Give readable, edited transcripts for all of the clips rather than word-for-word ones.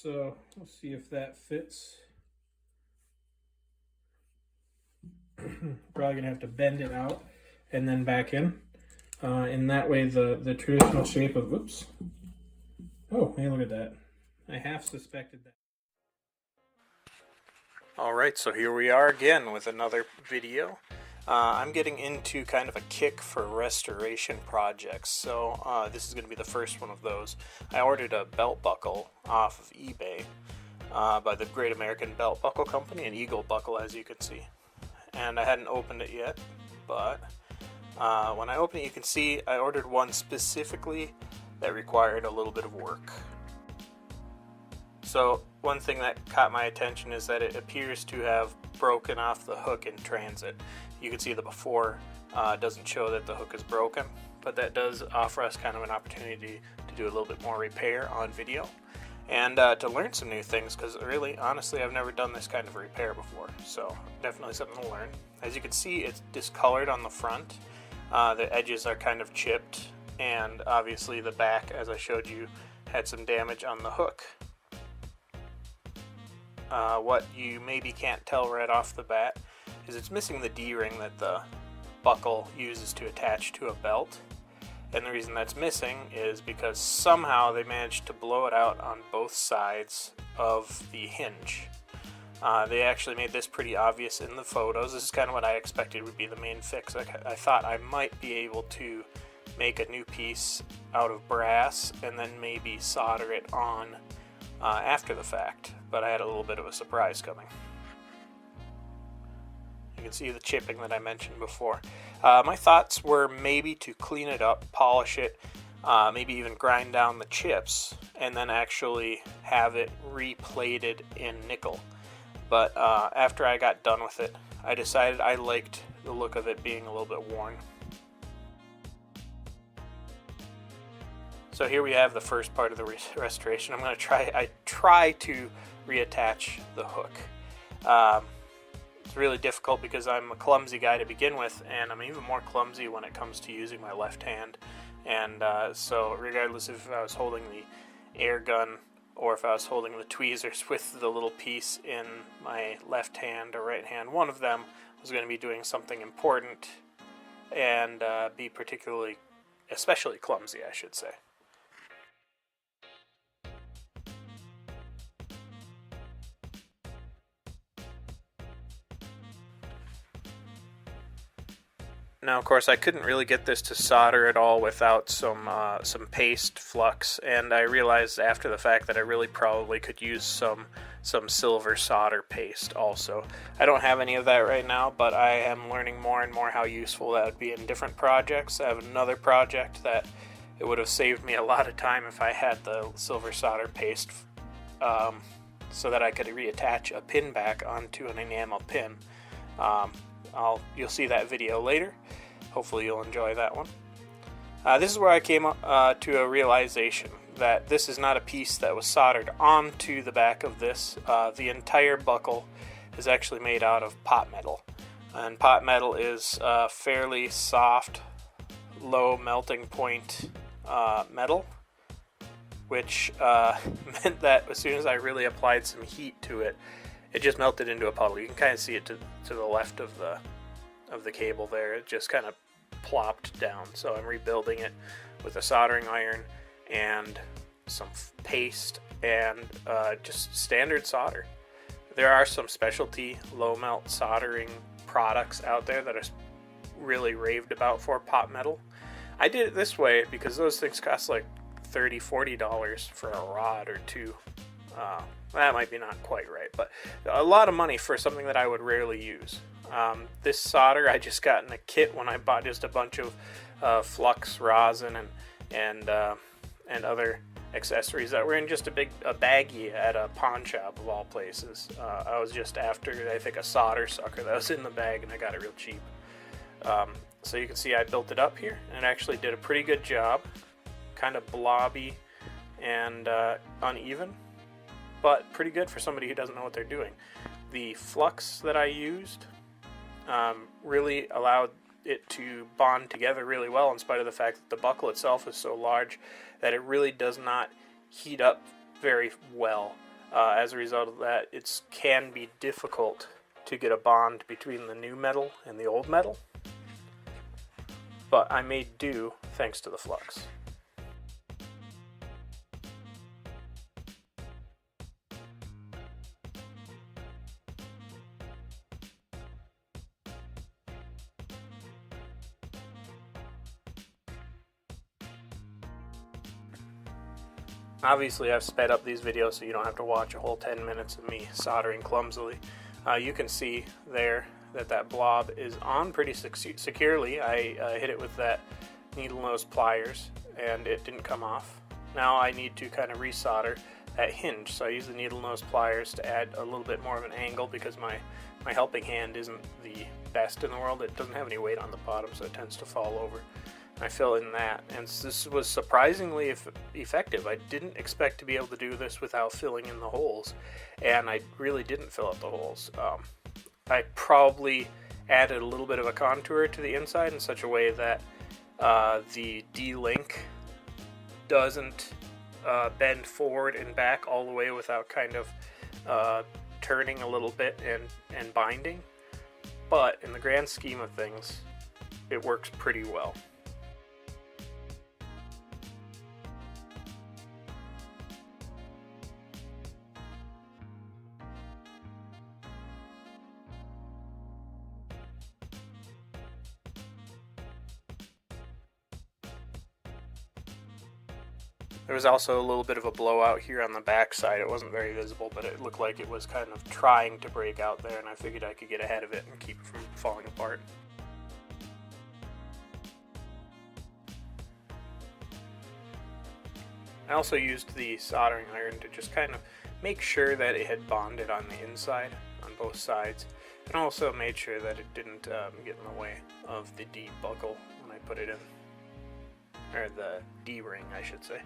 So let's see if that fits. Probably gonna have to bend it out and then back in. In that way, the traditional shape of, oops. Oh, hey, look at that. I half suspected that. Alright, so here we are again with another video. I'm getting into kind of a kick for restoration projects, so this is going to be the first one of those. I ordered a belt buckle off of eBay by the Great American Belt Buckle Company, an eagle buckle as you can see. And I hadn't opened it yet, but when I open it you can see I ordered one specifically that required a little bit of work. So one thing that caught my attention is that it appears to have broken off the hook in transit. You can see the before doesn't show that the hook is broken, but that does offer us kind of an opportunity to do a little bit more repair on video and to learn some new things, because really, honestly, I've never done this kind of repair before, so definitely something to learn. As you can see, it's discolored on the front. The edges are kind of chipped, and obviously the back, as I showed you, had some damage on the hook. What you maybe can't tell right off the bat is it's missing the D-ring that the buckle uses to attach to a belt. And the reason that's missing is because somehow they managed to blow it out on both sides of the hinge. They actually made this pretty obvious in the photos. This is kind of what I expected would be the main fix. I thought I might be able to make a new piece out of brass and then maybe solder it on after the fact, but I had a little bit of a surprise coming. You can see the chipping that I mentioned before. My thoughts were maybe to clean it up, polish it, maybe even grind down the chips, and then actually have it replated in nickel. But after I got done with it, I decided I liked the look of it being a little bit worn. So here we have the first part of the restoration. I'm going to try to reattach the hook. It's really difficult because I'm a clumsy guy to begin with, and I'm even more clumsy when it comes to using my left hand. And so regardless if I was holding the air gun or if I was holding the tweezers with the little piece in my left hand or right hand, one of them was going to be doing something important and be especially clumsy, I should say. Now, of course, I couldn't really get this to solder at all without some paste flux, and I realized after the fact that I really probably could use some silver solder paste also. I don't have any of that right now, but I am learning more and more how useful that would be in different projects. I have another project that it would have saved me a lot of time if I had the silver solder paste so that I could reattach a pin back onto an enamel pin. You'll see that video later. Hopefully you'll enjoy that one. This is where I came to a realization that this is not a piece that was soldered onto the back of this. The entire buckle is actually made out of pot metal. And pot metal is fairly soft, low melting point metal, which meant that as soon as I really applied some heat to it, it just melted into a puddle. You can kind of see it to the left of the cable there. It just kind of plopped down. So I'm rebuilding it with a soldering iron and some paste and just standard solder. There are some specialty low melt soldering products out there that are really raved about for pot metal. I did it this way because those things cost like $30-$40 for a rod or two. That might be not quite right, but a lot of money for something that I would rarely use. This solder I just got in a kit when I bought just a bunch of flux rosin and other accessories that were in just a baggie at a pawn shop of all places. I was just after, I think, a solder sucker that was in the bag, and I got it real cheap. So you can see I built it up here, and it actually did a pretty good job. Kind of blobby and uneven, but pretty good for somebody who doesn't know what they're doing. The flux that I used really allowed it to bond together really well, in spite of the fact that the buckle itself is so large that it really does not heat up very well As a result of that, it can be difficult to get a bond between the new metal and the old metal, but I made do thanks to the flux. Obviously, I've sped up these videos so you don't have to watch a whole 10 minutes of me soldering clumsily. You can see there that that blob is on pretty securely. I hit it with that needle nose pliers and it didn't come off. Now I need to kind of resolder that hinge. So I use the needle nose pliers to add a little bit more of an angle because my helping hand isn't the best in the world. It doesn't have any weight on the bottom, so it tends to fall over. I fill in that, and this was surprisingly effective. I didn't expect to be able to do this without filling in the holes, and I really didn't fill out the holes. I probably added a little bit of a contour to the inside in such a way that the D-link doesn't bend forward and back all the way without kind of turning a little bit and binding. But in the grand scheme of things, it works pretty well. There was also a little bit of a blowout here on the back side. It wasn't very visible, but it looked like it was kind of trying to break out there, and I figured I could get ahead of it and keep it from falling apart. I also used the soldering iron to just kind of make sure that it had bonded on the inside, on both sides, and also made sure that it didn't get in the way of the D buckle when I put it in, or the D ring, I should say.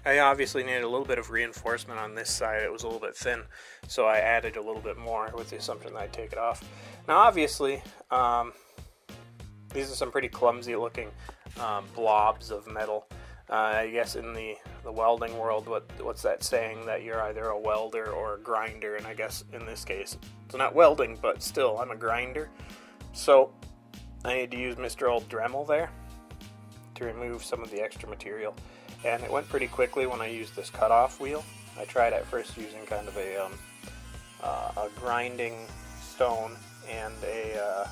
I obviously needed a little bit of reinforcement on this side. It was a little bit thin, so I added a little bit more with the assumption that I'd take it off. Now obviously, these are some pretty clumsy looking blobs of metal. I guess in the welding world, what's that saying, that you're either a welder or a grinder, and I guess in this case, it's not welding, but still, I'm a grinder. So I need to use Mr. Old Dremel there to remove some of the extra material. And it went pretty quickly when I used this cutoff wheel. I tried at first using kind of a grinding stone and a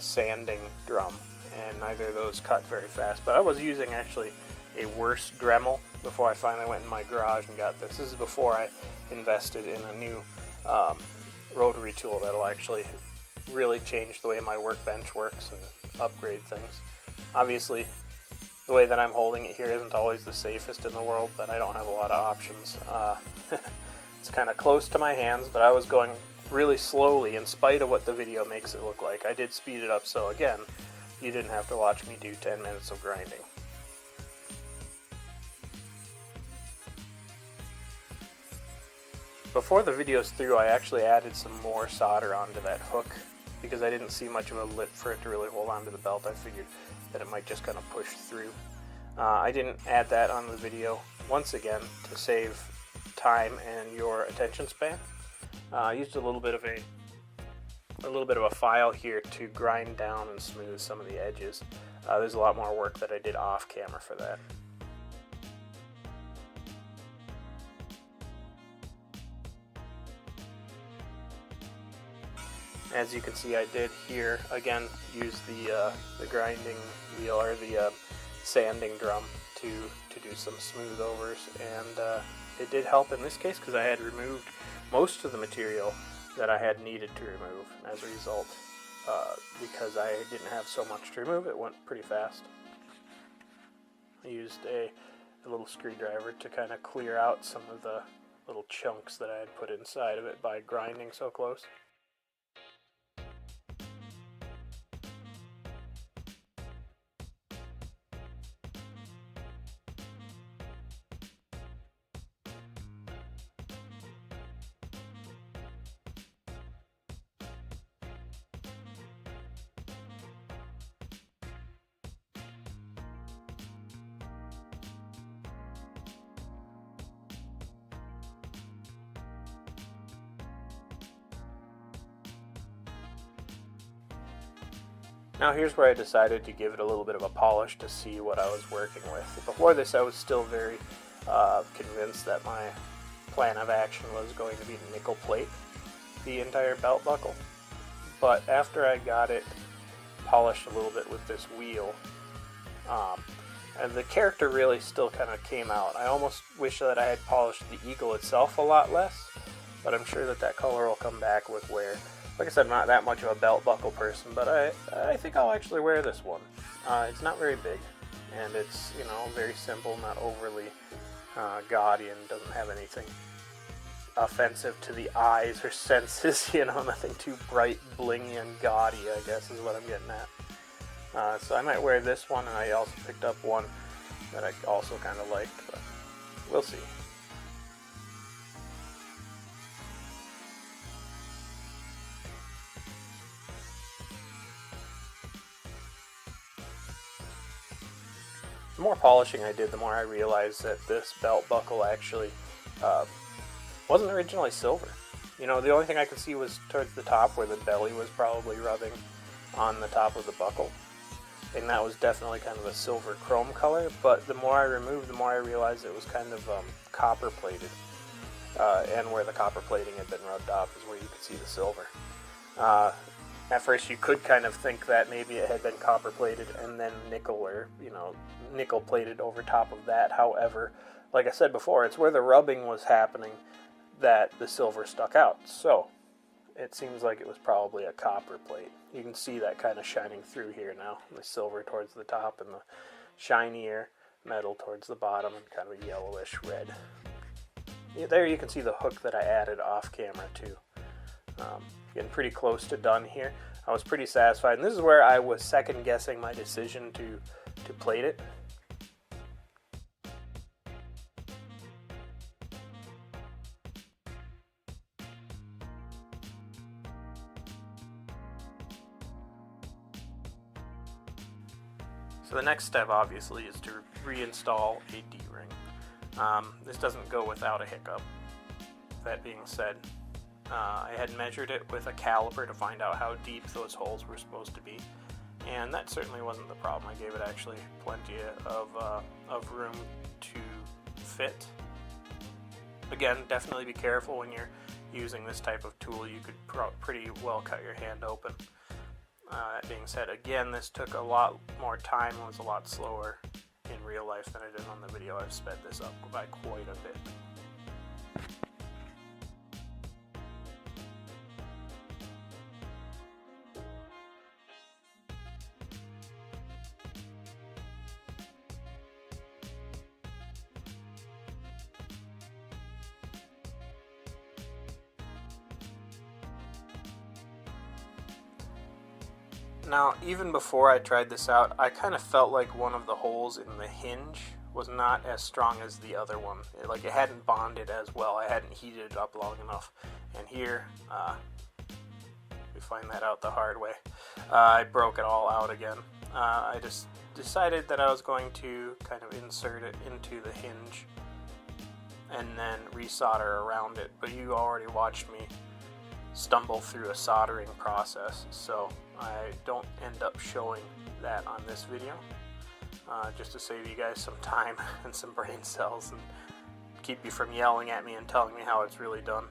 sanding drum, and neither of those cut very fast. But I was using actually a worse Dremel before I finally went in my garage and got this. This is before I invested in a new rotary tool that'll actually really change the way my workbench works and upgrade things. Obviously, the way that I'm holding it here isn't always the safest in the world, but I don't have a lot of options. It's kind of close to my hands, but I was going really slowly in spite of what the video makes it look like. I did speed it up, so again, you didn't have to watch me do 10 minutes of grinding. Before the video's through, I actually added some more solder onto that hook because I didn't see much of a lip for it to really hold onto the belt. I figured that it might just kind of push through. I didn't add that on the video, once again, to save time and your attention span. I used a little bit of a file here to grind down and smooth some of the edges. There's a lot more work that I did off camera for that. As you can see, I did here again use the grinding wheel, or the sanding drum, to do some smooth overs, and it did help in this case because I had removed most of the material that I had needed to remove. As a result, because I didn't have so much to remove, it went pretty fast. I used a little screwdriver to kind of clear out some of the little chunks that I had put inside of it by grinding so close. Now here's where I decided to give it a little bit of a polish to see what I was working with. Before this I was still very convinced that my plan of action was going to be to nickel plate the entire belt buckle. But after I got it polished a little bit with this wheel, and the character really still kind of came out. I almost wish that I had polished the eagle itself a lot less, but I'm sure that color will come back with wear. Like I said, I'm not that much of a belt buckle person, but I think I'll actually wear this one. It's not very big, and it's, you know, very simple, not overly gaudy, and doesn't have anything offensive to the eyes or senses, you know, nothing too bright, blingy, and gaudy, I guess is what I'm getting at. So I might wear this one, and I also picked up one that I also kind of liked, but we'll see. The more polishing I did, the more I realized that this belt buckle actually wasn't originally silver. You know, the only thing I could see was towards the top where the belly was probably rubbing on the top of the buckle. And that was definitely kind of a silver chrome color, but the more I removed, the more I realized it was kind of copper plated. And where the copper plating had been rubbed off is where you could see the silver. At first you could kind of think that maybe it had been copper plated and then nickel, or, you know, nickel plated over top of that. However, like I said before, it's where the rubbing was happening that the silver stuck out. So it seems like it was probably a copper plate. You can see that kind of shining through here now. The silver towards the top and the shinier metal towards the bottom, and kind of a yellowish red. Yeah, there you can see the hook that I added off camera too. Getting pretty close to done here. I was pretty satisfied, and this is where I was second guessing my decision to plate it. So the next step, obviously, is to reinstall a D-ring. This doesn't go without a hiccup. That being said, I had measured it with a caliper to find out how deep those holes were supposed to be, and that certainly wasn't the problem. I gave it actually plenty of room to fit. Again, definitely be careful when you're using this type of tool. You could pretty well cut your hand open. That being said, again, this took a lot more time and was a lot slower in real life than it did on the video. I've sped this up by quite a bit. Now, even before I tried this out, I kind of felt like one of the holes in the hinge was not as strong as the other one. Like it hadn't bonded as well. I hadn't heated it up long enough. And here, we find that out the hard way. I broke it all out again. I just decided that I was going to kind of insert it into the hinge and then resolder around it. But you already watched me stumble through a soldering process, so I don't end up showing that on this video, just to save you guys some time and some brain cells and keep you from yelling at me and telling me how it's really done.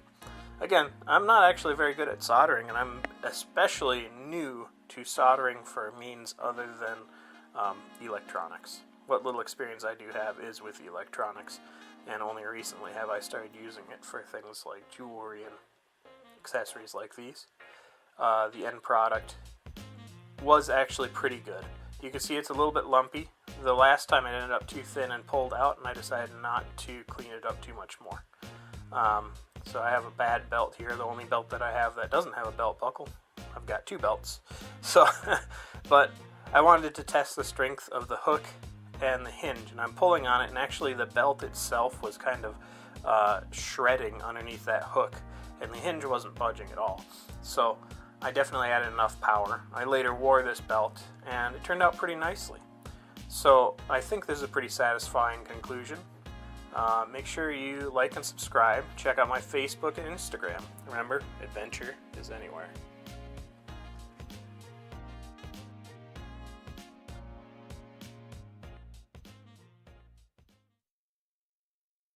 Again, I'm not actually very good at soldering, and I'm especially new to soldering for means other than electronics. What little experience I do have is with electronics, and only recently have I started using it for things like jewelry and accessories like these. The end product was actually pretty good. You can see it's a little bit lumpy. The last time it ended up too thin and pulled out, and I decided not to clean it up too much more. So I have a bad belt here, the only belt that I have that doesn't have a belt buckle. I've got two belts. So, but I wanted to test the strength of the hook and the hinge, and I'm pulling on it, and actually the belt itself was kind of shredding underneath that hook, and the hinge wasn't budging at all. So I definitely added enough power. I later wore this belt, and it turned out pretty nicely. So I think this is a pretty satisfying conclusion. Make sure you like and subscribe. Check out my Facebook and Instagram. Remember, adventure is anywhere.